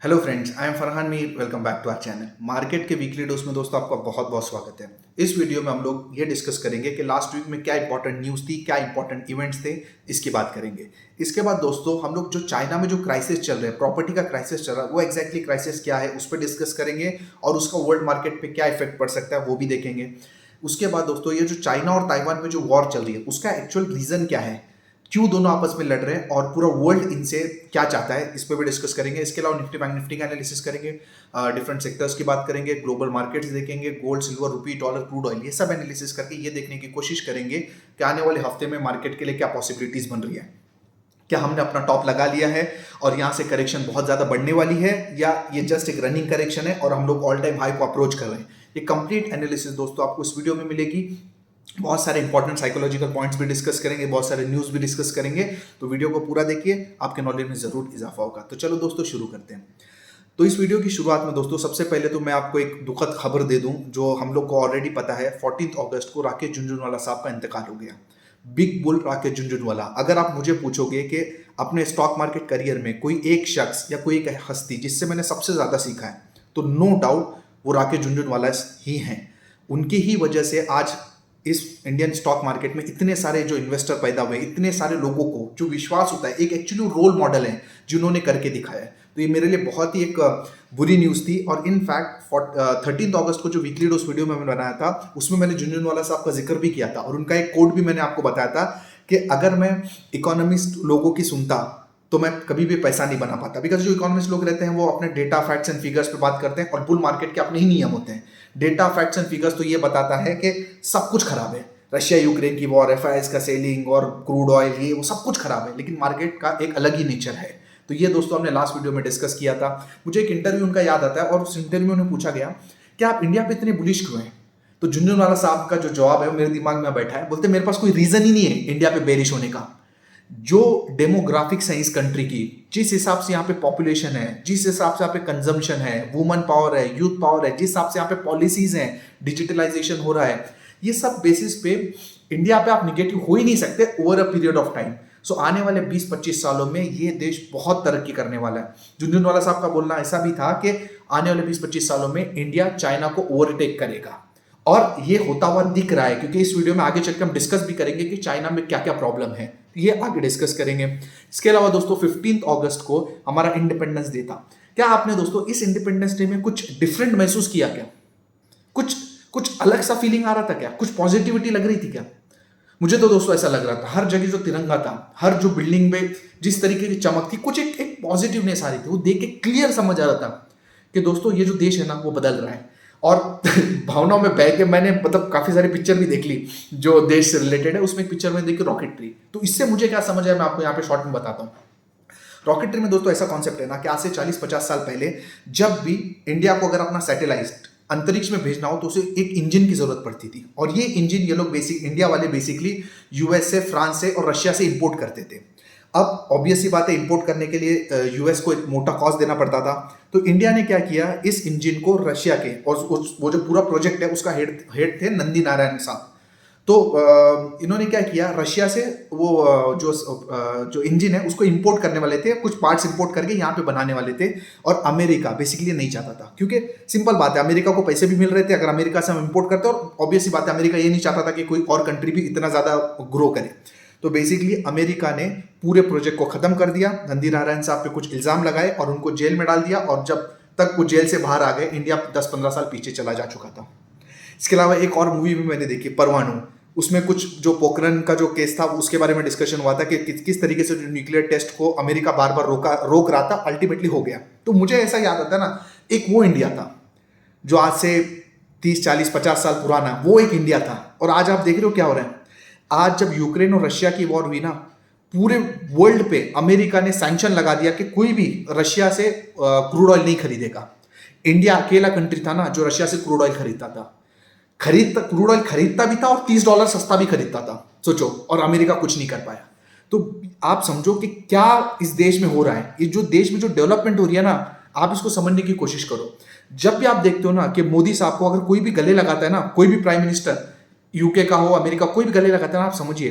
Hello friends, I am Farhan Mir. Welcome back to our channel. Market के weekly dose में दोस्तों आपका बहुत बहुत स्वागत है। इस वीडियो में हम लोग ये डिस्कस करेंगे कि लास्ट वीक में क्या इंपॉर्टेंट न्यूज़ थी, क्या इंपॉर्टेंट इवेंट्स थे, इसकी बात करेंगे। इसके बाद दोस्तों हम लोग जो चाइना में जो क्राइसिस चल रहा है, प्रॉपर्टी का क्राइसिस चल रहा है, वो एक्जैक्टली क्राइसिस क्या है उस पर डिस्कस करेंगे और उसका वर्ल्ड मार्केट पे क्या इफेक्ट पड़ सकता है वो भी देखेंगे। उसके बाद दोस्तों ये जो चाइना और ताइवान में जो वॉर चल रही है उसका एक्चुअल रीजन क्या है, क्यों दोनों आपस में लड़ रहे हैं और पूरा वर्ल्ड इनसे क्या चाहता है, इस पर भी डिस्कस करेंगे। इसके अलावा निफ्टी बैंक निफ्टी का एनालिसिस करेंगे, डिफरेंट सेक्टर्स की बात करेंगे, ग्लोबल मार्केट्स देखेंगे, gold silver rupee dollar crude oil, ये सब एनालिसिस करके ये देखने की कोशिश करेंगे कि आने वाले हफ्ते में मार्केट के लिए क्या पॉसिबिलिटीज बन रही है। क्या हमने अपना टॉप लगा लिया है और यहाँ से करेक्शन बहुत ज्यादा बढ़ने वाली है, या ये जस्ट एक रनिंग करेक्शन है और हम लोग ऑल टाइम हाई को अप्रोच कर रहे हैं। ये कंप्लीट एनालिसिस दोस्तों आपको इस वीडियो में मिलेगी। बहुत सारे इंपॉर्टेंट साइकोलॉजिकल पॉइंट्स भी डिस्कस करेंगे, बहुत सारे न्यूज़ भी डिस्कस करेंगे। तो वीडियो को पूरा देखिए, आपके नॉलेज में जरूर इजाफा होगा। तो चलो दोस्तों शुरू करते हैं। तो इस वीडियो की शुरुआत में दोस्तों सबसे पहले तो मैं आपको एक दुखद खबर दे दूं जो हम लोग को ऑलरेडी पता है। 14 अगस्त को राकेश झुनझुनवाला साहब का इंतकाल हो गया। Big bull Rakesh Jhunjhunwala. अगर आप मुझे पूछोगे कि अपने स्टॉक मार्केट करियर में कोई एक शख्स या कोई एक हस्ती जिससे मैंने सबसे ज़्यादा सीखा है, तो नो डाउट वो राकेश झुनझुनवाला ही हैं। उनकी ही वजह से आज इस इंडियन स्टॉक मार्केट में इतने सारे जो इन्वेस्टर पैदा हुए, इतने सारे लोगों को जो विश्वास होता है, एक एक्चुअली रोल मॉडल है जिन्होंने करके दिखाया है। तो ये मेरे लिए बहुत ही एक बुरी न्यूज़ थी। और इनफैक्ट 13 अगस्त को जो वीकली डोज वीडियो मैंने बनाया था उसमें मैंने झुनझुनवाला साहब का जिक्र भी किया था और उनका एक कोट भी मैंने आपको बताया था कि अगर मैं इकोनॉमिस्ट लोगों की सुनता तो मैं कभी भी पैसा नहीं बना पाता। बिकॉज जो इकोनॉमिस्ट लोग रहते हैं वो अपने डेटा फैक्ट्स एंड फिगर्स पे बात करते हैं और बुल मार्केट के अपने ही नियम होते हैं। डेटा फैक्ट्स एंड फिगर्स तो ये बताता है कि सब कुछ खराब है, रशिया यूक्रेन की वॉर, एफआईएस का सेलिंग और क्रूड ऑयल, ये वो सब कुछ खराब है, लेकिन मार्केट का एक अलग ही नेचर है। तो ये दोस्तों हमने लास्ट वीडियो में डिस्कस किया था। मुझे एक इंटरव्यू उनका याद आता है और उस इंटरव्यू में पूछा गया कि आप इंडिया पे इतने बुलिश क्यों हैं। तो झुनझुनवाला साहब का जो जवाब है वो मेरे दिमाग में बैठा है। बोलते मेरे पास कोई रीजन ही नहीं है इंडिया पे बेरिश होने का। जो डेमोग्राफिक्स है इस कंट्री की, जिस हिसाब से यहाँ पे पॉपुलेशन है, जिस हिसाब से यहाँ पे कंजम्पशन है, वुमन पावर है, यूथ पावर है, जिस हिसाब से यहाँ पे पॉलिसीज हैं, डिजिटलाइजेशन हो रहा है, ये सब बेसिस पे इंडिया पे आप निगेटिव हो ही नहीं सकते over a period of time. So आने वाले 20-25 सालों में ये देश बहुत तरक्की करने वाला है। झुनझुनवाला साहब का बोलना ऐसा भी था कि आने वाले 20-25 सालों में इंडिया चाइना को ओवरटेक करेगा और ये होता हुआ दिख रहा है, क्योंकि इस वीडियो में आगे चलकर हम डिस्कस भी करेंगे कि चाइना में क्या क्या प्रॉब्लम है, ये आगे डिस्कस करेंगे। इसके अलावा दोस्तों 15 अगस्त को हमारा इंडिपेंडेंस डे था। क्या आपने दोस्तों इस इंडिपेंडेंस डे में कुछ डिफरेंट महसूस किया? क्या कुछ कुछ अलग सा फीलिंग आ रहा था? क्या कुछ पॉजिटिविटी लग रही थी? क्या मुझे तो दोस्तों ऐसा लग रहा था, हर जगह जो तिरंगा था, हर जो बिल्डिंग में जिस तरीके की चमक थी, कुछ एक पॉजिटिवनेस आ रही थी। वो देख के क्लियर समझ आ रहा था कि दोस्तों ये जो देश है ना वो बदल रहा है। और भावनाओं में बह के मैंने मतलब काफी सारी पिक्चर भी देख ली जो देश से रिलेटेड है। उसमें एक पिक्चर में देखी रॉकेटरी। तो इससे मुझे क्या समझ आया मैं आपको यहाँ पे शॉर्ट में बताता हूँ। रॉकेटरी में दोस्तों ऐसा कॉन्सेप्ट है ना कि आज से 40-50 साल पहले जब भी इंडिया को अगर अपना सैटेलाइट अंतरिक्ष में भेजना हो तो उसे एक इंजन की जरूरत पड़ती थी। और ये इंजन ये लोग इंडिया वाले बेसिकली यूएस से, फ्रांस से और रशिया से इंपोर्ट करते थे। अब ऑब्वियस सी बात है, इंपोर्ट करने के लिए यूएस को एक मोटा कॉस्ट देना पड़ता था। तो इंडिया ने क्या किया, इस इंजन को रशिया के, और वो जो पूरा प्रोजेक्ट है उसका हेड थे नंदी नारायण साहब। तो इन्होंने क्या किया, रशिया से वो जो इंजन है उसको इंपोर्ट करने वाले थे, कुछ पार्ट्स इंपोर्ट करके यहाँ पे बनाने वाले थे। और अमेरिका बेसिकली नहीं चाहता था, क्योंकि सिंपल बात है, अमेरिका को पैसे भी मिल रहे थे अगर अमेरिका से हम इंपोर्ट करते, और ऑब्वियसली बात है अमेरिका ये नहीं चाहता था कि कोई और कंट्री भी इतना ज़्यादा ग्रो करे। तो बेसिकली अमेरिका ने पूरे प्रोजेक्ट को खत्म कर दिया, नंदी नारायण साहब पे कुछ इल्जाम लगाए और उनको जेल में डाल दिया। और जब तक वो जेल से बाहर आ गए, इंडिया 10-15 साल पीछे चला जा चुका था। इसके अलावा एक और मूवी भी मैंने देखी, परमाणु। उसमें कुछ जो पोखरण का जो केस था उसके बारे में डिस्कशन हुआ था कि किस तरीके से जो न्यूक्लियर टेस्ट को अमेरिका बार बार रोक रहा था, अल्टीमेटली हो गया। तो मुझे ऐसा याद आता है ना, एक वो इंडिया था जो आज से 30-40-50 साल पुराना, वो एक इंडिया था। और आज आप देख रहे हो क्या हो रहा है। आज जब यूक्रेन और रशिया की वॉर हुई ना, पूरे वर्ल्ड पे अमेरिका ने सैंक्शन लगा दिया कि कोई भी रशिया से क्रूड ऑयल नहीं खरीदेगा। इंडिया अकेला कंट्री था ना जो रशिया से क्रूड ऑयल खरीदता था, क्रूड ऑयल खरीदता भी था और $30 सस्ता भी खरीदता था, सोचो। और अमेरिका कुछ नहीं कर पाया। तो आप समझो कि क्या इस देश में हो रहा है। ये जो देश में जो डेवलपमेंट हो रही है ना, आप इसको समझने की कोशिश करो। जब भी आप देखते हो ना कि मोदी साहब को अगर कोई भी गले लगाता है ना, कोई भी प्राइम मिनिस्टर यूके का हो, अमेरिका, कोई भी गले लगाता है ना, आप समझिए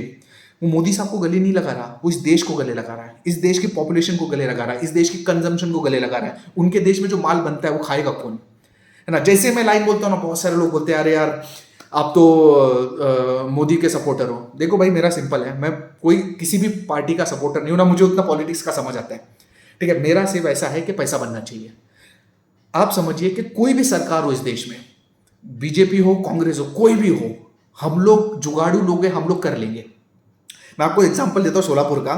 वो मोदी साहब को गले नहीं लगा रहा, वो इस देश को गले लगा रहा है, इस देश की पॉपुलेशन को गले लगा रहा है, इस देश की कंजम्पशन को गले लगा रहा है। उनके देश में जो माल बनता है वो खाएगा कौन, है ना। जैसे मैं लाइन बोलता हूँ ना, बहुत सारे लोग बोलते हैं अरे यार आप तो मोदी के सपोर्टर हो। देखो भाई मेरा सिंपल है, मैं कोई किसी भी पार्टी का सपोर्टर नहीं हूं, ना मुझे उतना पॉलिटिक्स का समझ आता है, ठीक है। मेरा सिर्फ ऐसा है कि पैसा बनना चाहिए। आप समझिए कि कोई भी सरकार हो इस देश में, बीजेपी हो कांग्रेस हो कोई भी हो, हम लोग जुगाड़ू लोग हैं, हम लोग कर लेंगे। मैं आपको एग्जांपल देता हूँ सोलापुर का।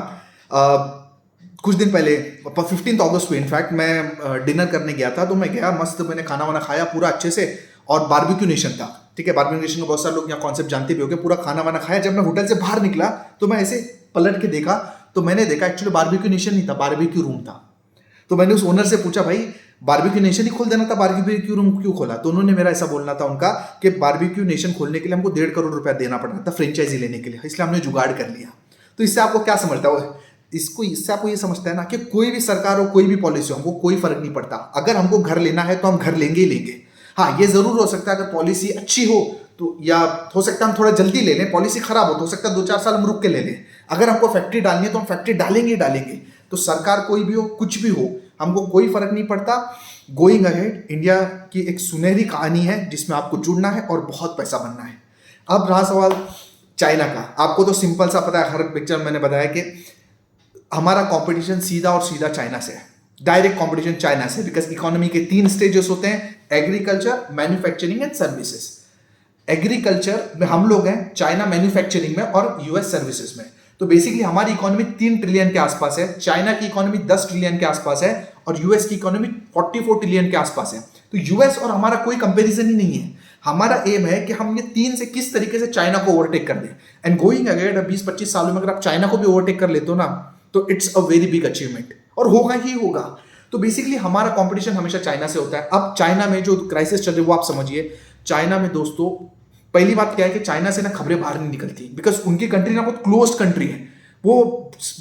कुछ दिन पहले 15 अगस्त को इनफैक्ट मैं डिनर करने गया था, तो मैं गया, मस्त मैंने खाना वाना खाया पूरा अच्छे से, और बारबेक्यू नेशन था, ठीक है। बारबेक्यू नेशन को बहुत सारे लोग यहाँ कॉन्सेप्ट जानते भी होंगे। पूरा खाना वाना खाया, जब मैं होटल से बाहर निकला तो मैं ऐसे पलट के देखा, तो मैंने देखा एक्चुअली बारबेक्यू नेशन नहीं था, बारबेक्यू रूम था। तो मैंने उस ओनर से पूछा भाई बारबेक्यू नेशन ही खोल देना था, बारबेक्यू रूम क्यों खोला? तो उन्होंने मेरा ऐसा बोलना था उनका कि बारबेक्यू नेशन खोलने के लिए हमको 1.5 करोड़ रुपया देना पड़ रहा था फ्रेंचाइजी लेने के लिए, इसलिए हमने जुगाड़ कर लिया। तो इससे आपको क्या समझता है इससे आपको ये समझता है ना कि कोई भी सरकार हो, कोई भी पॉलिसी हो, हमको कोई फर्क नहीं पड़ता। अगर हमको घर लेना है तो हम घर लेंगे ही लेंगे। हाँ, ये जरूर हो सकता है अगर पॉलिसी अच्छी हो तो, या हो सकता है हम थोड़ा जल्दी ले लें, पॉलिसी खराब हो तो सकता है 2-4 साल हम रुक के ले लें। अगर हमको फैक्ट्री डालनी है तो हम फैक्ट्री डालेंगे ही डालेंगे। तो सरकार कोई भी हो, कुछ भी हो, हमको कोई फर्क नहीं पड़ता। गोइंग अहेड इंडिया की एक सुनहरी कहानी है जिसमें आपको जुड़ना है और बहुत पैसा बनना है। अब रहा सवाल चाइना का। आपको तो सिंपल सा पता है, हर पिक्चर मैंने बताया कि हमारा कंपटीशन सीधा और सीधा चाइना से है, डायरेक्ट कंपटीशन चाइना से। बिकॉज इकोनॉमी के 3 स्टेजेस होते हैं, agriculture, manufacturing and services. Agriculture में हम लोग हैं, चाइना मैन्युफैक्चरिंग में और यूएस सर्विसेज में। तो बेसिकली हमारी इकोनॉमी 3 ट्रिलियन के आसपास है, चाइना की इकोनॉमी 10 ट्रिलियन के आसपास है, और यूएस की इकोनॉमी 44 ट्रिलियन के आसपास है। तो यूएस और हमारा कोई कंपैरिजन ही नहीं है। हमारा एम है कि हम ये 3 से किस तरीके से चाइना को ओवरटेक कर दें। एंड गोइंग अहेड 20-25 सालों में अगर आप चाइना को भी ओवरटेक कर लेते हो ना, तो it's a very big achievement, और होगा ही होगा। तो बेसिकली हमारा कंपटीशन हमेशा चाइना से होता है। अब चाइना में जो क्राइसिस चल रही है वो आप समझिए। चाइना में दोस्तों पहली बात क्या है कि चाइना से ना खबरें बाहर नहीं निकलती, बिकॉज उनकी कंट्री ना बहुत क्लोज्ड कंट्री है। वो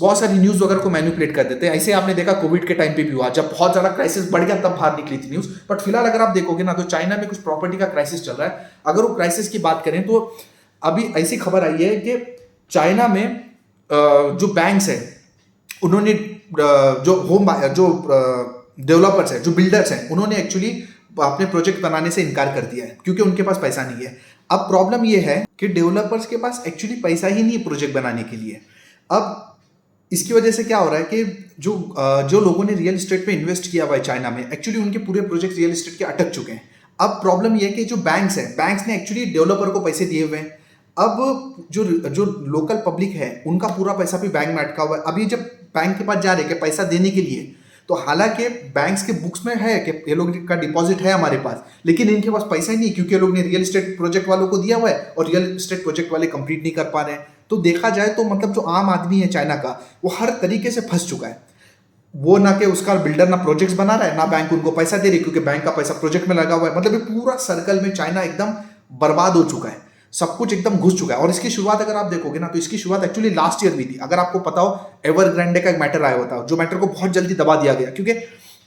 बहुत सारी न्यूज वगैरह को मैनिपुलेट कर देते हैं। ऐसे आपने देखा कोविड के टाइम पे भी हुआ, जब बहुत ज्यादा क्राइसिस बढ़ गया तब बाहर निकली थी न्यूज। बट फिलहाल अगर आप देखोगे ना तो चाइना में कुछ प्रॉपर्टी का क्राइसिस चल रहा है। अगर वो क्राइसिस की बात करें तो अभी ऐसी खबर आई है कि चाइना में जो बैंक्स है उन्होंने जो डेवलपर्स है, जो बिल्डर्स हैं, उन्होंने एक्चुअली अपने प्रोजेक्ट बनाने से इनकार कर दिया है क्योंकि उनके पास पैसा नहीं है। अब प्रॉब्लम ये है कि डेवलपर्स के पास एक्चुअली पैसा ही नहीं है प्रोजेक्ट बनाने के लिए। अब इसकी वजह से क्या हो रहा है कि जो लोगों ने रियल एस्टेट पे इन्वेस्ट किया हुआ है चाइना में, एक्चुअली उनके पूरे प्रोजेक्ट रियल एस्टेट के अटक चुके हैं। अब प्रॉब्लम ये है कि जो बैंक्स हैं, बैंक्स ने एक्चुअली डेवलपर को पैसे दिए हुए हैं। अब जो लोकल पब्लिक है उनका पूरा पैसा भी बैंक में अटका हुआ है। अभी जब बैंक के पास जा रहे हैं पैसा देने के लिए, तो हालांकि बैंक्स के बुक्स में है कि ये लोग का डिपॉजिट है हमारे पास, लेकिन इनके पास पैसा ही नहीं क्योंकि ये लोग ने रियल एस्टेट प्रोजेक्ट वालों को दिया हुआ है और रियल एस्टेट प्रोजेक्ट वाले कंप्लीट नहीं कर पा रहे हैं। तो देखा जाए तो मतलब जो आम आदमी है चाइना का, वो हर तरीके से फंस चुका है। वो ना कि उसका बिल्डर ना प्रोजेक्ट्स बना रहा है, ना बैंक उनको पैसा दे रही क्योंकि बैंक का पैसा प्रोजेक्ट में लगा हुआ है। मतलब ये पूरा सर्कल में चाइना एकदम बर्बाद हो चुका है, सब कुछ एकदम घुस चुका है। और इसकी शुरुआत अगर आप देखोगे ना तो इसकी शुरुआत एक्चुअली लास्ट ईयर भी थी। अगर आपको पता हो, एवरग्रांडे का एक मैटर आया हुआ था, जो मैटर को बहुत जल्दी दबा दिया गया क्योंकि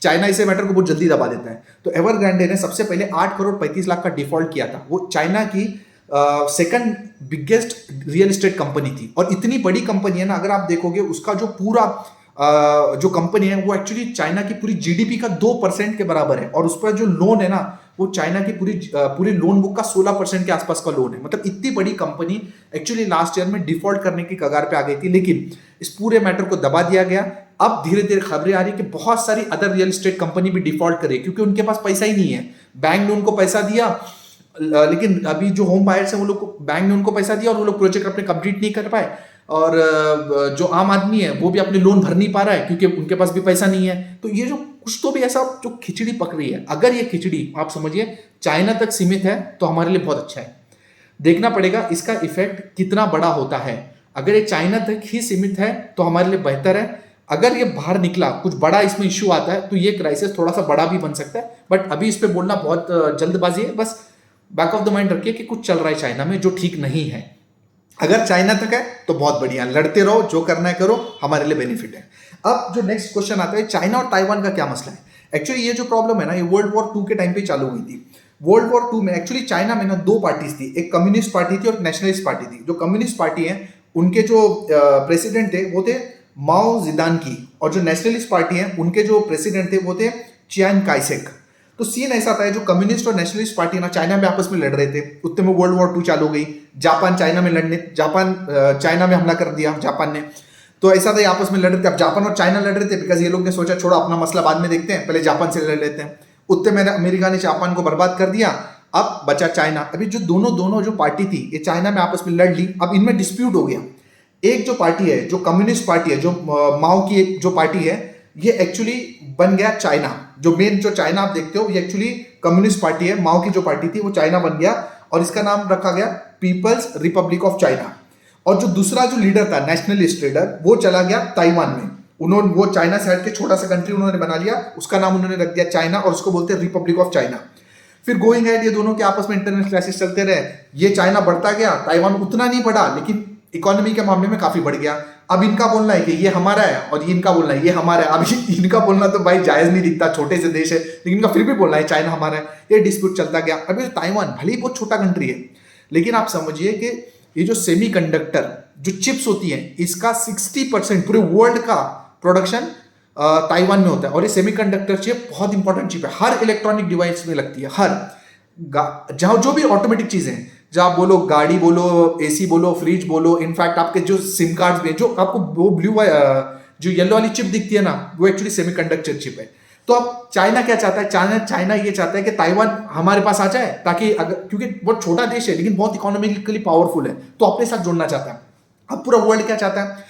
चाइना इसे मैटर को बहुत जल्दी दबा देता है। तो एवरग्रांडे ने सबसे पहले 8 करोड़ 35 लाख का डिफॉल्ट किया था। वो चाइना की second biggest real estate company थी, और इतनी बड़ी कंपनी है ना, अगर आप देखोगे उसका जो पूरा जो कंपनी है वो एक्चुअली चाइना की पूरी जीडीपी का 2% के बराबर है, और उस पर जो लोन है ना वो चाइना की पूरी लोन बुक का 16% के आसपास का लोन है। मतलब इतनी बड़ी कंपनी एक्चुअली लास्ट ईयर में डिफॉल्ट करने की कगार पे आ गई थी, लेकिन इस पूरे मैटर को दबा दिया गया। अब धीरे धीरे खबरें आ रही है कि बहुत सारी अदर रियल एस्टेट कंपनी भी डिफॉल्ट करे क्योंकि उनके पास पैसा ही नहीं है। बैंक ने उनको पैसा दिया, लेकिन अभी जो होम बायर्स हैं वो लोग, बैंक ने उनको पैसा दिया और वो लोग प्रोजेक्ट अपने कंप्लीट नहीं कर पाए, और जो आम आदमी है वो भी अपने लोन भर नहीं पा रहा है क्योंकि उनके पास भी पैसा नहीं है। तो ये जो कुछ तो भी ऐसा जो खिचड़ी पक रही है, अगर ये खिचड़ी आप समझिए चाइना तक सीमित है तो हमारे लिए बहुत अच्छा है। देखना पड़ेगा इसका इफेक्ट कितना बड़ा होता है। अगर ये चाइना तक ही सीमित है तो हमारे लिए बेहतर है। अगर ये बाहर निकला, कुछ बड़ा इसमें इश्यू आता है, तो ये क्राइसिस थोड़ा सा बड़ा भी बन सकता है। बट अभी इस पे बोलना बहुत जल्दबाजी है। बस बैक ऑफ द माइंड रखिए कि कुछ चल रहा है चाइना में जो ठीक नहीं है। अगर चाइना तक है तो बहुत बढ़िया, लड़ते रहो, जो करना है करो, हमारे लिए बेनिफिट है। अब जो नेक्स्ट क्वेश्चन आता है, चाइना और ताइवान का क्या मसला है। एक्चुअली ये जो प्रॉब्लम है ना, ये वर्ल्ड वॉर 2 के टाइम पे चालू हुई थी। वर्ल्ड वॉर 2 में एक्चुअली चाइना में ना 2 पार्टीज थी, एक कम्युनिस्ट पार्टी थी और एक नेशनलिस्ट पार्टी थी। जो कम्युनिस्ट पार्टी है उनके जो प्रेसिडेंट थे वो थे माओ जिदान की, और जो नेशनलिस्ट पार्टी है उनके जो प्रेसिडेंट थे वो थे चियांग काइसेक। तो सीन ऐसा था, जो कम्युनिस्ट और नेशनलिस्ट पार्टी ना चाइना में आपस में लड़ रहे थे, उतने में वर्ल्ड वॉर 2 चालू हो गई। जापान चाइना में हमला कर दिया जापान ने। तो ऐसा था, आपस में लड़ रहे थे। अब जापान और चाइना लड़ रहे थे बिकॉज ये लोग ने सोचा छोड़ो अपना मसला बाद में देखते हैं, पहले जापान से लड़ लेते हैं। उतने में अमेरिका ने जापान को बर्बाद कर दिया, अब बचा चाइना। अभी जो दोनों जो पार्टी थी ये चाइना में आपस में लड़ ली। अब इनमें डिस्प्यूट हो गया। एक जो पार्टी है, जो कम्युनिस्ट पार्टी है, जो माओ की जो पार्टी है, ये एक्चुअली बन गया चाइना। जो मेन जो चाइना आप देखते हो ये एक्चुअली कम्युनिस्ट पार्टी है। माओ की जो पार्टी थी वो चाइना बन गया और इसका नाम रखा गया पीपल्स रिपब्लिक ऑफ चाइना। और जो दूसरा जो लीडर था, नेशनलिस्ट लीडर, वो चला गया ताइवान में। उन्होंने वो चाइना से हट के छोटा सा कंट्री उन्होंने बना लिया, उसका नाम उन्होंने रख दिया चाइना और उसको बोलते हैं रिपब्लिक ऑफ चाइना। फिर गोइंग एड ये दोनों के आपस में इंटरनेशनल क्लासेस चलते रहे। ये चाइना बढ़ता गया, ताइवान उतना नहीं बढ़ा, लेकिन इकोनॉमी के मामले में काफी बढ़ गया। अब इनका बोलना है कि ये हमारा है और ये इनका बोलना है ये हमारा है। अब इनका बोलना तो भाई जायज नहीं दिखता, छोटे से देश है, लेकिन इनका फिर भी बोलना है चाइना हमारा है। ये डिस्प्यूट चलता गया। अभी ताइवान भले ही बहुत छोटा कंट्री है, लेकिन आप समझिए कि ये जो सेमीकंडक्टर जो चिप्स होती हैं, इसका 60% पूरे वर्ल्ड का प्रोडक्शन ताइवान में होता है। और ये सेमीकंडक्टर चिप बहुत इंपॉर्टेंट चिप है, हर इलेक्ट्रॉनिक डिवाइस में लगती है। हर जहां जो भी ऑटोमेटिक चीजें हैं, जहां आप बोलो गाड़ी बोलो, एसी बोलो, फ्रिज बोलो, इनफैक्ट आपके जो सिम कार्ड्स भी हैं, जो आपको वो ब्लू जो येलो वाली चिप दिखती है ना, वो एक्चुअली सेमीकंडक्टर चिप है। तो अब चाइना क्या चाहता है? चाइना ये चाहता है कि ताइवान हमारे पास आ जाए, ताकि अगर, क्योंकि बहुत छोटा देश है लेकिन बहुत इकोनॉमिकली पावरफुल है, तो अपने साथ जुड़ना चाहता है। अब पूरा वर्ल्ड क्या चाहता है?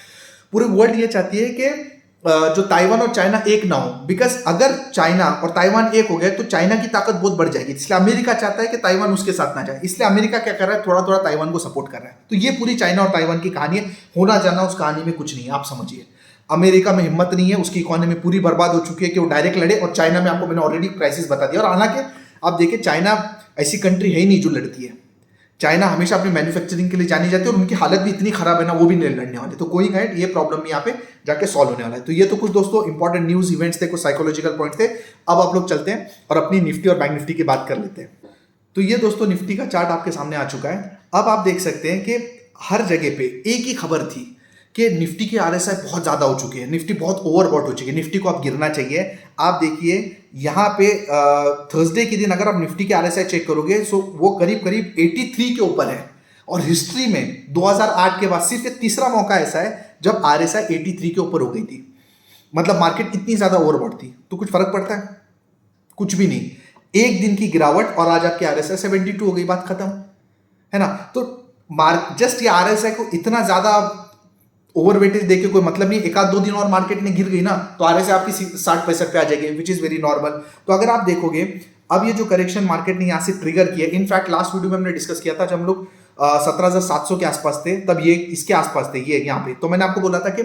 पूरे वर्ल्ड ये चाहती है कि जो ताइवान और चाइना एक ना हो, बिकॉज अगर चाइना और ताइवान एक हो गए तो चाइना की ताकत बहुत बढ़ जाएगी। इसलिए अमेरिका चाहता है कि ताइवान उसके साथ ना जाए। इसलिए अमेरिका क्या कर रहा है? थोड़ा थोड़ा ताइवान को सपोर्ट कर रहा है। तो ये पूरी चाइना और ताइवान की कहानी है। होना जाना उस कहानी में कुछ नहीं है, आप समझिए। अमेरिका में हिम्मत नहीं है, उसकी इकोनॉमी पूरी बर्बाद हो चुकी है कि वो डायरेक्ट लड़े। और चाइना में आपको मैंने ऑलरेडी क्राइसिस बता दिया। और हालांकि आप देखिए, चाइना ऐसी कंट्री है ही नहीं जो लड़ती है। चाइना हमेशा अपनी मैन्युफैक्चरिंग के लिए जानी जाती है, और उनकी हालत भी इतनी खराब है ना, वो भी नहीं लड़ने वाले। तो गोइंग अहेड ये प्रॉब्लम यहाँ पे जाके सॉल्व होने वाला है। तो ये तो कुछ दोस्तों इंपॉर्टेंट न्यूज इवेंट्स थे, कुछ साइकोलॉजिकल पॉइंट्स थे। अब आप लोग चलते हैं और अपनी निफ्टी और बैंक निफ्टी की बात कर लेते हैं। तो ये दोस्तों निफ्टी का चार्ट आपके सामने आ चुका है। अब आप देख सकते हैं कि हर जगह पे एक ही खबर थी कि निफ्टी की आरएसआई बहुत ज्यादा हो चुकी है, निफ्टी बहुत ओवरबॉट हो चुकी है, निफ्टी को अब गिरना चाहिए। आप देखिए यहाँ पे थर्सडे के दिन अगर आप निफ्टी के आरएसआई चेक करोगे तो वो करीब करीब 83 के ऊपर है। और हिस्ट्री में 2008 के बाद सिर्फ ये तीसरा मौका ऐसा है जब आरएसआई 83 के ऊपर हो गई थी। मतलब मार्केट इतनी ज्यादा ओवरबॉट थी। तो कुछ फर्क पड़ता है? कुछ भी नहीं। एक दिन की गिरावट और आज आपकी आरएसआई 72 हो गई, बात खत्म है ना। तो जस्ट ये आरएसआई को इतना ज्यादा ओवरवेटेज देके कोई मतलब नहीं। एक आध दो दिन और मार्केट में गिर गई ना तो आरएसआई आपकी 60-65 पे आ जाएगी, विच इज वेरी नॉर्मल। तो अगर आप देखोगे अब ये जो करेक्शन मार्केट ने यहाँ से ट्रिगर किया, इनफैक्ट लास्ट वीडियो में हमने डिस्कस किया था जब हम लोग 17,700 के आसपास थे, तब ये इसके आसपास थे, ये यहाँ पे। तो मैंने आपको बोला था कि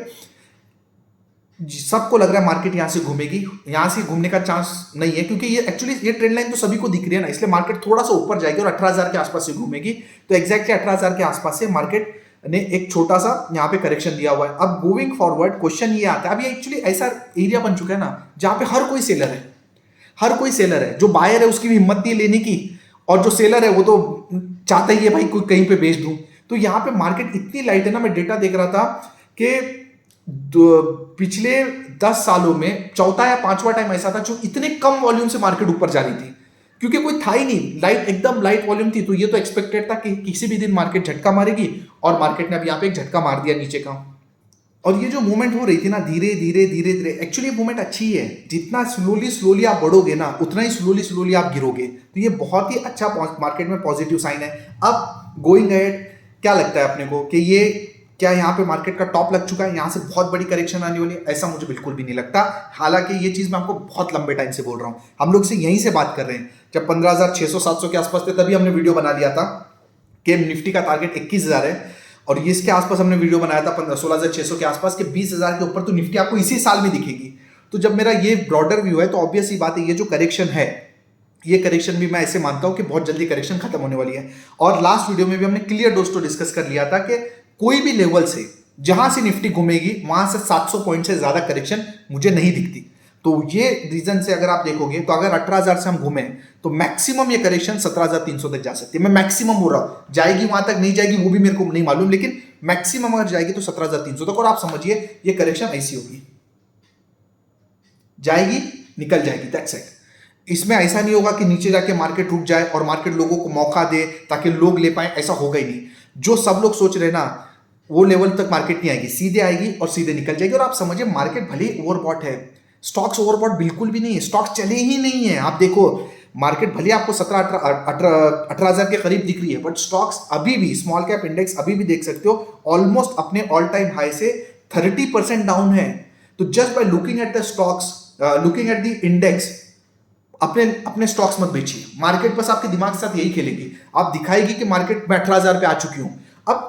सबको लग रहा है मार्केट यहाँ से घूमेगी, यहाँ से घूमने का चांस नहीं है, क्योंकि ये एक्चुअली ये ट्रेंड लाइन तो सभी को दिख रही है ना, इसलिए मार्केट थोड़ा सा ऊपर जाएगी और 18,000 के आसपास से घूमेगी। तो एक्जैक्टली 18,000 के आसपास से मार्केट ने एक छोटा सा यहाँ पे करेक्शन दिया हुआ है। अब गोइंग फॉरवर्ड क्वेश्चन ये आता है, अब ये एक्चुअली ऐसा एरिया बन चुका है ना जहाँ पे हर कोई सेलर है, हर कोई सेलर है। जो बायर है उसकी भी हिम्मत नहीं लेने की, और जो सेलर है वो तो चाहता ही है भाई कोई कहीं पे बेच दूं। तो यहाँ पे मार्केट इतनी लाइट है ना, मैं डेटा देख रहा था कि पिछले 10 सालों में चौथा या पांचवा टाइम ऐसा था जो इतने कम वॉल्यूम से मार्केट ऊपर जा रही थी, क्योंकि कोई था ही नहीं, लाइट एकदम लाइट वॉल्यूम थी। तो ये तो एक्सपेक्टेड था कि किसी भी दिन मार्केट झटका मारेगी, और मार्केट ने अब यहाँ पे एक झटका मार दिया नीचे का। और ये जो मूवमेंट हो रही थी ना धीरे धीरे धीरे धीरे, एक्चुअली मूवमेंट अच्छी है। जितना स्लोली आप बढ़ोगे ना उतना ही स्लोली आप गिरोगे। तो ये बहुत ही अच्छा मार्केट में पॉजिटिव साइन है। अब गोइंग अहेड क्या लगता है अपने को कि ये क्या यहाँ पे मार्केट का टॉप लग चुका है, यहाँ से बहुत बड़ी करेक्शन आने वाली है? ऐसा मुझे बिल्कुल भी नहीं लगता। हालांकि ये चीज मैं आपको बहुत लंबे टाइम से बोल रहा हूँ, हम लोग से यहीं से बात कर रहे हैं। जब 15,600-700 के आसपास थे तभी हमने वीडियो बना दिया था कि निफ्टी का टारगेट 21,000 है, और ये इसके आसपास हमने वीडियो बनाया था 16,600 के आसपास के 20,000 के ऊपर तो निफ्टी आपको इसी साल में दिखेगी। तो जब मेरा ये ब्रॉडर व्यू है तो ऑब्वियस ही बात है, ये जो करेक्शन है, ये करेक्शन भी मैं ऐसे मानता हूं कि बहुत जल्दी करेक्शन खत्म होने वाली है। और लास्ट वीडियो में भी हमने क्लियर दोस्तों डिस्कस कर लिया था कि कोई भी लेवल से जहां से निफ्टी घूमेगी वहां से 700 पॉइंट से ज्यादा करेक्शन मुझे नहीं दिखती। तो ये रीजन से अगर आप देखोगे तो अगर 18,000 से हम घूमें तो मैक्सिमम ये करेक्शन 17,300 तक जा सकती है। मैं मैक्सिमम हो रहा हूं, जाएगी वहां तक नहीं जाएगी वो भी मेरे को नहीं मालूम, लेकिन मैक्सिमम अगर जाएगी तो 17,300 तक। और आप समझिए ये करेक्शन ऐसी होगी, जाएगी निकल जाएगी, दैट्स इट। इसमें ऐसा नहीं होगा कि नीचे जाके मार्केट रुक जाए और मार्केट लोगों को मौका दे ताकि लोग ले पाए, ऐसा होगा ही नहीं। जो सब लोग सोच रहे ना वो लेवल तक मार्केट नहीं आएगी, सीधे आएगी और सीधे निकल जाएगी। और आप समझिए मार्केट भले ओवरबॉट है, स्टॉक्स ओवरबॉट बिल्कुल भी नहीं है, स्टॉक्स चले ही नहीं है। आप देखो मार्केट भले आपको 17-18 हजार के करीब दिख रही है, बट स्टॉक्स अभी भी, स्मॉल कैप इंडेक्स अभी भी देख सकते हो ऑलमोस्ट अपने ऑल टाइम हाई से 30% डाउन है। तो just by looking at the stocks, looking at the index, अपने अपने स्टॉक्स मत बेचिए। मार्केट बस आपके दिमाग के साथ यही खेलेगी, आप दिखाएगी कि मार्केट में 18,000 पे आ चुकी हूं। अब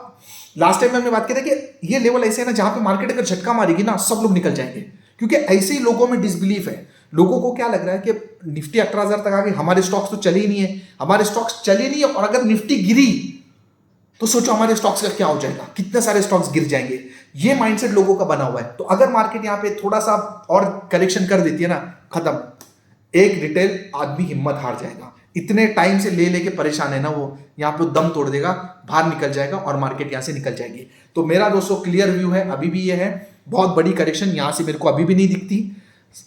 लास्ट टाइम हमने बात की थी कि ये लेवल ऐसे है ना जहां पे मार्केट अगर झटका मारेगी ना सब लोग निकल जाएंगे, क्योंकि ऐसे ही लोगों में डिसबिलीफ है। लोगों को क्या लग रहा है कि निफ्टी 18,000 तक आ गई, हमारे स्टॉक्स तो चले ही नहीं है, हमारे स्टॉक्स चले नहीं है, और अगर निफ्टी गिरी तो सोचो हमारे स्टॉक्स का क्या हो जाएगा, कितने सारे स्टॉक्स गिर जाएंगे। ये माइंडसेट लोगों का बना हुआ है। तो अगर मार्केट यहां पे थोड़ा सा और करेक्शन कर देती है ना, खत्म, एक रिटेल आदमी हिम्मत हार जाएगा। इतने टाइम से ले लेके परेशान है ना वो, यहाँ पे दम तोड़ देगा, बाहर निकल जाएगा और मार्केट यहाँ से निकल जाएगी। तो मेरा दोस्तों क्लियर व्यू है, अभी भी ये है, बहुत बड़ी करेक्शन यहाँ से मेरे को अभी भी नहीं दिखती।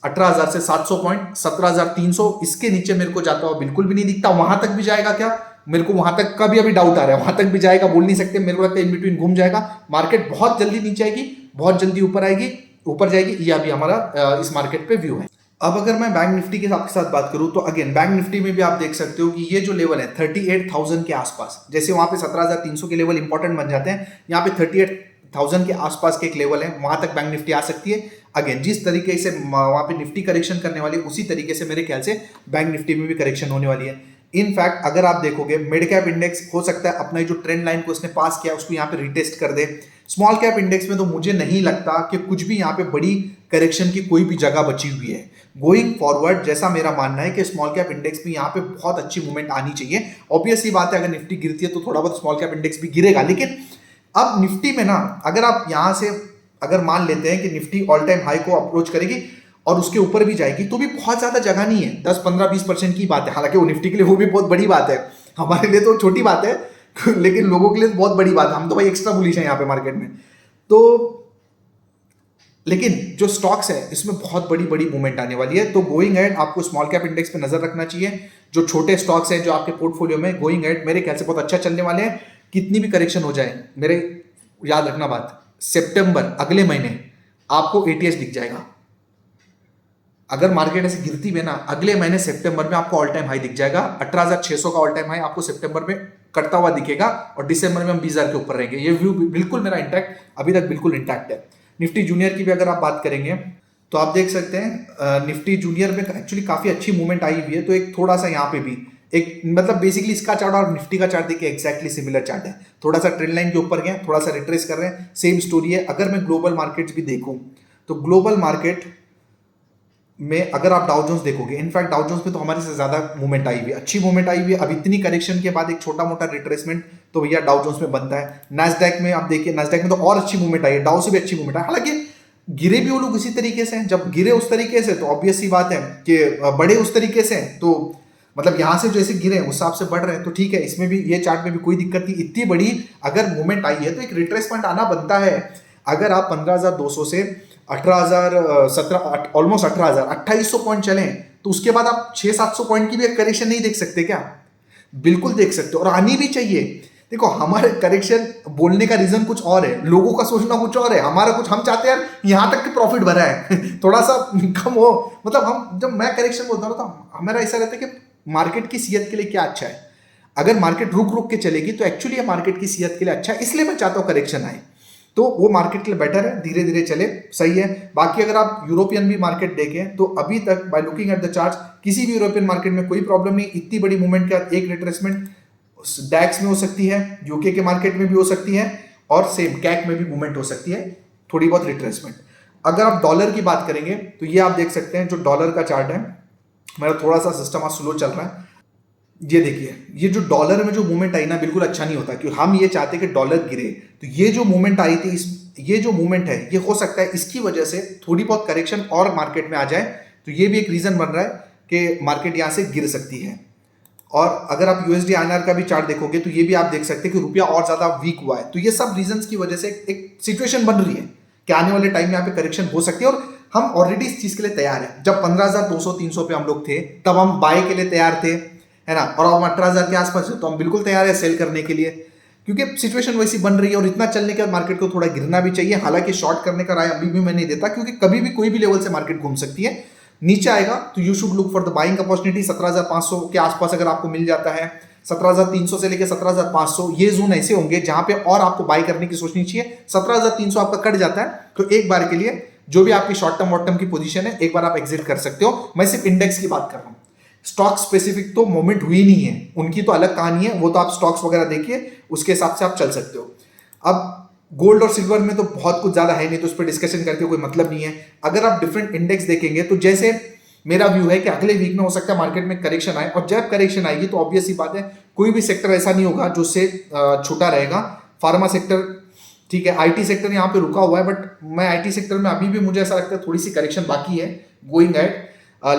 18,000 से 700 पॉइंट, 17,300 इसके नीचे मेरे को जाता हुआ बिल्कुल भी नहीं दिखता। वहां तक भी जाएगा क्या, मेरे को वहां तक का भी अभी डाउट आ रहा है, वहां तक भी जाएगा बोल नहीं सकते। मेरे को लगता है इन बिटवीन घूम जाएगा। मार्केट बहुत जल्दी नीचे आएगी, बहुत जल्दी ऊपर आएगी, ऊपर जाएगी। ये अभी हमारा इस मार्केट पे व्यू है। अब अगर मैं बैंक निफ्टी के आपके साथ बात करूं तो अगेन बैंक निफ्टी में भी आप देख सकते हो कि ये जो लेवल है 38,000 के आसपास, जैसे वहां पे 17,300 के लेवल इंपॉर्टेंट बन जाते हैं, यहाँ पे 38,000 के आसपास के एक लेवल है, वहां तक बैंक निफ्टी आ सकती है। अगेन जिस तरीके से वहां पे निफ्टी करेक्शन करने वाली है उसी तरीके से मेरे ख्याल से बैंक निफ्टी में भी करेक्शन होने वाली है। इनफैक्ट अगर आप देखोगे मिड कैप इंडेक्स हो सकता है अपना जो ट्रेंड लाइन को उसने पास किया उसको यहाँ पे रिटेस्ट कर दे। स्मॉल कैप इंडेक्स में तो मुझे नहीं लगता कि कुछ भी यहाँ पे बड़ी करेक्शन की कोई भी जगह बची हुई है। गोइंग फॉरवर्ड जैसा मेरा मानना है कि स्मॉल कैप इंडेक्स भी यहाँ पे बहुत अच्छी मूवमेंट आनी चाहिए। ऑब्वियस सी बात है अगर निफ्टी गिरती है तो थोड़ा बहुत स्मॉल कैप इंडेक्स भी गिरेगा, लेकिन अब निफ्टी में ना अगर आप यहाँ से अगर मान लेते हैं कि निफ्टी ऑल टाइम हाई को अप्रोच करेगी और उसके ऊपर भी जाएगी तो भी बहुत ज्यादा जगह नहीं है, 10, 15, 20% की बात है। हालांकि वो निफ्टी के लिए वो भी बहुत बड़ी बात है, हमारे लिए तो छोटी बात है लेकिन लोगों के लिए तो बहुत बड़ी बात है। हम तो भाई एक्स्ट्रा बुलिश हैं यहाँ पे मार्केट में। तो लेकिन जो स्टॉक्स है इसमें बहुत बड़ी बड़ी मूवमेंट आने वाली है। तो गोइंग एड आपको स्मॉल कैप इंडेक्स पे नजर रखना चाहिए। जो छोटे स्टॉक्स हैं जो आपके पोर्टफोलियो में गोइंग एड मेरे ख्याल से बहुत अच्छा चलने वाले हैं। कितनी भी करेक्शन हो जाए, मेरे याद रखना बात, सितंबर अगले महीने आपको एटीएस दिख जाएगा। अगर मार्केट ऐसे गिरती है ना, अगले महीने सितंबर में आपको ऑल टाइम हाई दिख जाएगा। 18,600 का ऑल टाइम हाई आपको सितंबर में करता हुआ दिखेगा और दिसंबर में हम 20,000 के ऊपर रहेंगे। ये व्यू बिल्कुल मेरा इंटैक्ट, अभी तक बिल्कुल इंटैक्ट है। निफ्टी जूनियर की भी अगर आप बात करेंगे तो आप देख सकते हैं निफ्टी जूनियर में एक्चुअली काफी अच्छी मूवमेंट आई हुई है। तो एक थोड़ा सा यहाँ पे भी एक मतलब बेसिकली इसका चार्ट और निफ्टी का चार्ट देखिए एक्जैक्टली सिमिलर चार्ट है। थोड़ा सा ट्रेंड लाइन के ऊपर गए, थोड़ा सा रिट्रेस कर रहे हैं, सेम स्टोरी है। अगर मैं ग्लोबल मार्केट्स भी देखूं तो ग्लोबल मार्केट में अगर आप डाउ जोन्स देखोगे, इनफैक्ट डाउ जोन्स में तो हमारे से ज्यादा मूवमेंट आई हुई है, अच्छी मूवमेंट आई हुई है। अब इतनी करेक्शन के बाद एक छोटा मोटा रिट्रेसमेंट तो भैया डाउ जोन्स में बनता है। नैस्डैक में आप देखिए, नैस्डैक में तो और अच्छी मूवमेंट आई है, डाउ से भी अच्छी मूवमेंट है। हालांकि गिरे भी वो लोग इसी तरीके से हैं। जब गिरे उस तरीके से तो ऑब्वियस सी बात है कि बड़े उस तरीके से, तो मतलब यहां से जैसे गिरे उस हिसाब से बढ़ रहे हैं, तो ठीक है। इसमें भी ये चार्ट में भी कोई दिक्कत नहीं। इतनी बड़ी अगर मूवमेंट आई है तो एक रिट्रेसमेंट आना बनता है। अगर आप 15,200 से 18,000 ऑलमोस्ट 18,000 2800 पॉइंट चले तो उसके बाद आप 600-700 पॉइंट की भी एक करेक्शन नहीं देख सकते क्या? बिल्कुल देख सकते हो, और आनी भी चाहिए। देखो हमारे करेक्शन बोलने का रीजन कुछ और है, लोगों का सोचना कुछ और है, हमारा कुछ, हम चाहते हैं यहां तक कि प्रॉफिट भरा है थोड़ा सा कम हो। मतलब हम जब मैं करेक्शन बोलता हूँ तो हमारा ऐसा रहता है कि मार्केट की सेहत के लिए क्या अच्छा है। अगर मार्केट रुक रुक के चलेगी तो एक्चुअली मार्केट की सेहत के लिए अच्छा है, इसलिए मैं चाहता हूँ करेक्शन आए तो वो मार्केट के लिए बेटर है, धीरे धीरे चले, सही है। बाकी अगर आप यूरोपियन भी मार्केट देखें तो अभी तक by looking at the charts किसी भी यूरोपियन मार्केट में कोई प्रॉब्लम नहीं। इतनी बड़ी मूवमेंट के बाद एक रिट्रेसमेंट डैक्स में हो सकती है, यूके के मार्केट में भी हो सकती है, और सेम कैक में भी मूवमेंट हो सकती है, थोड़ी बहुत रिट्रेसमेंट। अगर आप डॉलर की बात करेंगे तो ये आप देख सकते हैं जो डॉलर का चार्ट है, मेरा थोड़ा सा सिस्टम आज स्लो चल रहा है। ये देखिए, ये जो डॉलर में जो मूवमेंट आई ना बिल्कुल अच्छा नहीं होता, क्योंकि हम ये चाहते कि डॉलर गिरे। तो ये जो मूवमेंट आई थी, ये जो मूवमेंट है ये हो सकता है इसकी वजह से थोड़ी बहुत करेक्शन और मार्केट में आ जाए तो ये भी एक रीजन बन रहा है कि मार्केट यहाँ से गिर सकती है। और अगर आप यूएसडी आईएनआर का भी चार्ट देखोगे तो ये भी आप देख सकते हैं कि रुपया और ज्यादा वीक हुआ है। तो ये सब रीजंस की वजह से एक सिचुएशन बन रही है कि आने वाले टाइम में यहाँ पे करेक्शन हो सकती है, और हम ऑलरेडी इस चीज के लिए तैयार है। जब 15,200-300 पे हम लोग थे तब हम बाय के लिए तैयार थे, है ना, और हम 18,000 के आसपास है तो हम बिल्कुल तैयार है सेल करने के लिए, क्योंकि सिचुएशन वैसी बन रही है। और इतना चलने के बाद मार्केट को थोड़ा गिरना भी चाहिए। हालांकि शॉर्ट करने का राय अभी भी मैं नहीं देता, क्योंकि कभी भी कोई भी लेवल से मार्केट घूम सकती है। नीचे आएगा तो you should look for the buying opportunity. 17,500 के आसपास अगर आपको मिल जाता है, 17,300 से लेकर 17,500 ये जोन ऐसे होंगे जहां पे और आपको बाय करने की सोचनी चाहिए। 17,300 आपका कट जाता है तो एक बार के लिए जो भी आपकी शॉर्ट टर्म वॉट टर्म की पोजीशन है एक बार आप एग्जिट कर सकते हो। मैं सिर्फ इंडेक्स की बात कर रहा हूं, स्टॉक स्पेसिफिक तो मोमेंट हुई नहीं है, उनकी तो अलग कहानी है, वो तो आप स्टॉक्स वगैरह देखिए उसके हिसाब से आप चल सकते हो। अब गोल्ड और सिल्वर में तो बहुत कुछ ज्यादा है नहीं, तो उस पर डिस्कशन करके कोई मतलब नहीं है। अगर आप डिफरेंट इंडेक्स देखेंगे तो जैसे मेरा व्यू है कि अगले वीक में हो सकता है मार्केट में करेक्शन आए, और जब करेक्शन आएगी तो ऑब्वियस ही बात है कोई भी सेक्टर ऐसा नहीं होगा जो उससे छूटा रहेगा। फार्मा सेक्टर ठीक है, आईटी सेक्टर यहाँ पे रुका हुआ है, बट मैं आईटी सेक्टर में अभी भी मुझे ऐसा लगता है थोड़ी सी करेक्शन बाकी है going at.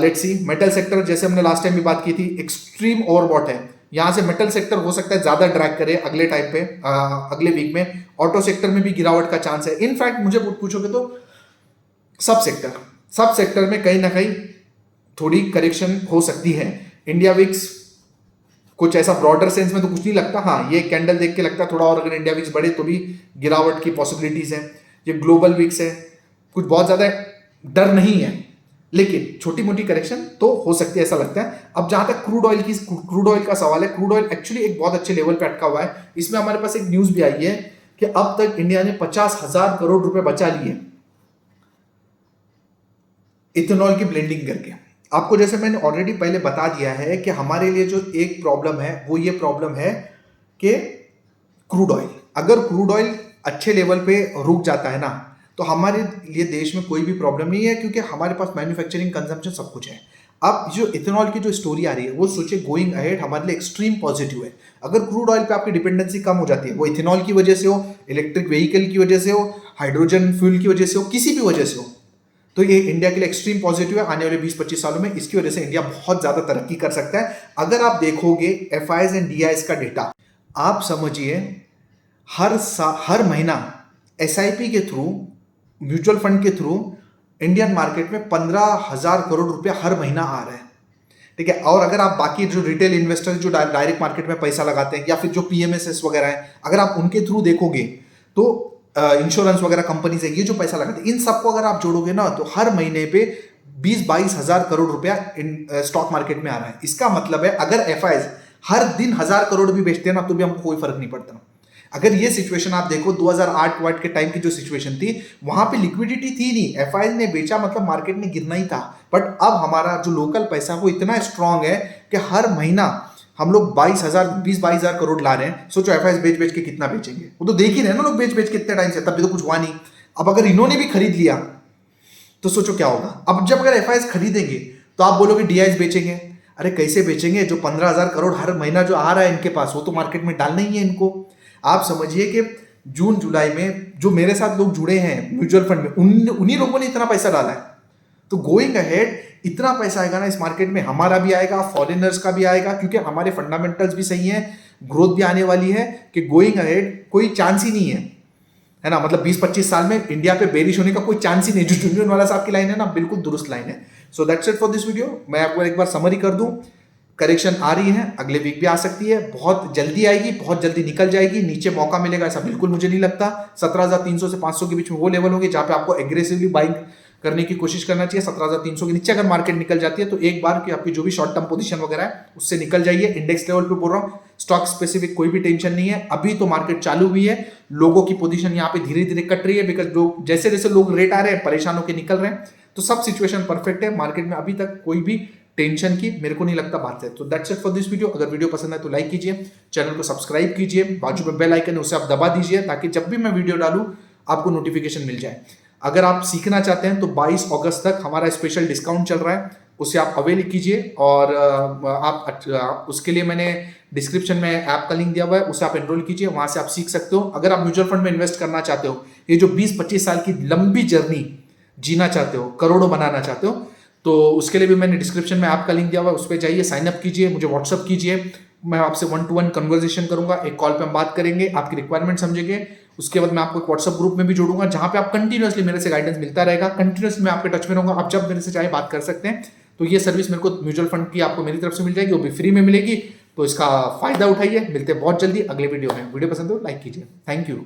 Let's see. Metal sector जैसे हमने लास्ट टाइम भी बात की थी, एक्सट्रीम ओवरबॉट है, यहां से मेटल सेक्टर हो सकता है ज्यादा ड्रैग करे अगले टाइम पे, अगले वीक में। ऑटो सेक्टर में भी गिरावट का चांस है। इनफैक्ट मुझे पूछोगे तो सब सेक्टर में कहीं ना कहीं थोड़ी करेक्शन हो सकती है। इंडिया विक्स कुछ ऐसा ब्रॉडर सेंस में तो कुछ नहीं लगता, हाँ ये कैंडल देख के लगता है थोड़ा और अगर इंडिया विक्स बढ़े तो भी गिरावट की पॉसिबिलिटीज है। ये ग्लोबल विक्स है, कुछ बहुत ज्यादा डर नहीं है, लेकिन छोटी मोटी करेक्शन तो हो सकती है ऐसा लगता है। अब जहां तक क्रूड ऑयल का सवाल है, क्रूड ऑयल एक्चुअली एक बहुत अच्छे लेवल पे अटका हुआ है। इसमें हमारे पास एक न्यूज भी आई है कि अब तक इंडिया ने 50,000 करोड़ रुपए बचा लिए इथेनॉल की ब्लेंडिंग करके। आपको जैसे मैंने ऑलरेडी पहले बता दिया है कि हमारे लिए जो एक प्रॉब्लम है वो ये प्रॉब्लम है कि क्रूड ऑयल, अगर क्रूड ऑयल अच्छे लेवल पे रुक जाता है ना तो हमारे लिए देश में कोई भी प्रॉब्लम नहीं है, क्योंकि हमारे पास मैन्युफैक्चरिंग कंजम्पशन सब कुछ है। अब जो इथेनॉल की जो स्टोरी आ रही है वो सोचिए गोइंग अहेड हमारे लिए एक्सट्रीम पॉजिटिव है। अगर क्रूड ऑयल पे आपकी डिपेंडेंसी कम हो जाती है, वो इथेनॉल की वजह से हो, इलेक्ट्रिक व्हीकल की वजह से हो, हाइड्रोजन फ्यूल की वजह से हो, किसी भी वजह से हो, तो ये इंडिया के लिए एक्सट्रीम पॉजिटिव है। आने वाले 20-25 सालों में इसकी वजह से इंडिया बहुत ज्यादा तरक्की कर सकता है। अगर आप देखोगे एफआईएस एंड डीआईएस का डेटा, आप समझिए हर महीना एसआईपी के थ्रू, म्यूचुअल फंड के थ्रू इंडियन मार्केट में 15,000 करोड़ रुपया हर महीना आ रहा है, ठीक है। और अगर आप बाकी जो रिटेल इन्वेस्टर जो डायरेक्ट मार्केट में पैसा लगाते हैं या फिर जो पीएमएसएस वगैरह है, अगर आप उनके थ्रू देखोगे तो इंश्योरेंस वगैरह कंपनी से ये जो पैसा लगाते हैं इन सबको अगर आप जोड़ोगे ना तो हर महीने पे 20-22 हजार करोड़ रुपया स्टॉक मार्केट में आ रहा है। इसका मतलब है अगर एफआईएस हर दिन 1,000 करोड़ भी बेचते हैं ना तो भी हमको कोई फर्क नहीं पड़ता। अगर ये सिचुएशन आप देखो 2008 के टाइम की जो सिचुएशन थी वहां पे लिक्विडिटी थी नहीं, एफआईएस ने बेचा मतलब मार्केट में गिरना ही था। बट अब हमारा जो लोकल पैसा वो इतना स्ट्रांग है कि हर महीना हम लोग 20-22 हजार करोड़ ला रहे हैं। सोचो एफआईएस बेच बेच के कितना बेचेंगे, वो तो देख ही रहे हैं ना लोग बेच बेच कितने टाइम से, तब भी तो कुछ हुआ नहीं। अब अगर इन्होंने भी खरीद लिया तो सोचो क्या होगा। अब जब अगर एफआईएस खरीदेंगे तो आप बोलोगे डीआईएस बेचेंगे, अरे कैसे बेचेंगे, जो 15,000 करोड़ हर महीना जो आ रहा है इनके पास वो तो मार्केट में डालना ही है इनको। आप समझिए कि जून जुलाई में जो मेरे साथ लोग जुड़े हैं म्यूचुअल फंड में उन्हीं लोगों ने इतना पैसा डाला है। तो गोइंग अहेड इतना पैसा आएगा ना इस मार्केट में, हमारा भी आएगा, फॉरेनर्स का भी आएगा, क्योंकि हमारे फंडामेंटल्स भी सही हैं, ग्रोथ भी आने वाली है कि गोइंग अहेड कोई चांस ही नहीं है ना। मतलब 20-25 साल में इंडिया पे बेरिश होने का कोई चांस ही नहीं। जो जुनियर वाला साहब की लाइन है ना बिल्कुल दुरुस्त लाइन है। So that's it for this video. मैं आपको एक बार समरी कर दूं, करेक्शन आ रही है, अगले वीक भी आ सकती है, बहुत जल्दी आएगी, बहुत जल्दी निकल जाएगी, नीचे मौका मिलेगा ऐसा बिल्कुल मुझे नहीं लगता। 17,300 से 500 के बीच में वो लेवल होंगे जहां पे आपको एग्रेसिवली बाइंग करने की कोशिश करना चाहिए। 17,300 के नीचे अगर मार्केट निकल जाती है तो एक बार की आपकी जो भी शॉर्ट टर्म पोजीशन वगैरह है उससे निकल जाइए। इंडेक्स लेवल पे बोल रहा हूँ, स्टॉक स्पेसिफिक कोई भी टेंशन नहीं है। अभी तो मार्केट चालू हुई है, लोगों की पोजीशन यहाँ पे धीरे धीरे कट रही है, बिकॉज लोग जैसे जैसे लोग रेट आ रहे हैं परेशान होकर निकल रहे हैं, तो सब सिचुएशन परफेक्ट है। मार्केट में अभी तक कोई भी टेंशन की मेरे को नहीं लगता बात है। तो that's it for this video. अगर वीडियो पसंद है तो लाइक कीजिए, चैनल को सब्सक्राइब कीजिए, बाजू में बेल आइकन है उसे आप दबा दीजिए ताकि जब भी मैं वीडियो डालूं आपको नोटिफिकेशन मिल जाए। अगर आप सीखना चाहते हैं तो 22 अगस्त तक हमारा स्पेशल डिस्काउंट चल रहा है, उसे आप अवेल कीजिए। और आप उसके लिए मैंने डिस्क्रिप्शन में ऐप का लिंक दिया हुआ है, उसे आप एनरोल कीजिए, वहां से आप सीख सकते हो। अगर आप म्यूचुअल फंड में इन्वेस्ट करना चाहते हो, ये जो 20-25 साल की लंबी जर्नी जीना चाहते हो, करोड़ों बनाना चाहते हो, तो उसके लिए भी मैंने डिस्क्रिप्शन में ऐप का लिंक दिया हुआ है, उस पर जाइए, साइन अप कीजिए, मुझे व्हाट्सअप कीजिए, मैं आपसे 1-to-1 कन्वर्सेशन करूंगा, एक कॉल पे हम बात करेंगे, आपकी रिक्वायरमेंट समझेंगे। उसके बाद मैं आपको एक व्हाट्सअप ग्रुप में भी जोड़ूंगा जहां पे आप कंटिन्यूअसली मेरे से गाइडेंस मिलता रहेगा, कंटिन्यूअसली मैं आपके टच में रहूंगा, आप जब मेरे से चाहे बात कर सकते हैं। तो ये सर्विस मेरे को म्यूचुअल फंड की आपको मेरी तरफ से मिल जाएगी, वो भी फ्री में मिलेगी। तो इसका फायदा उठाइए। मिलते हैं बहुत जल्दी अगले वीडियो में। वीडियो पसंद हो लाइक कीजिए। Thank you.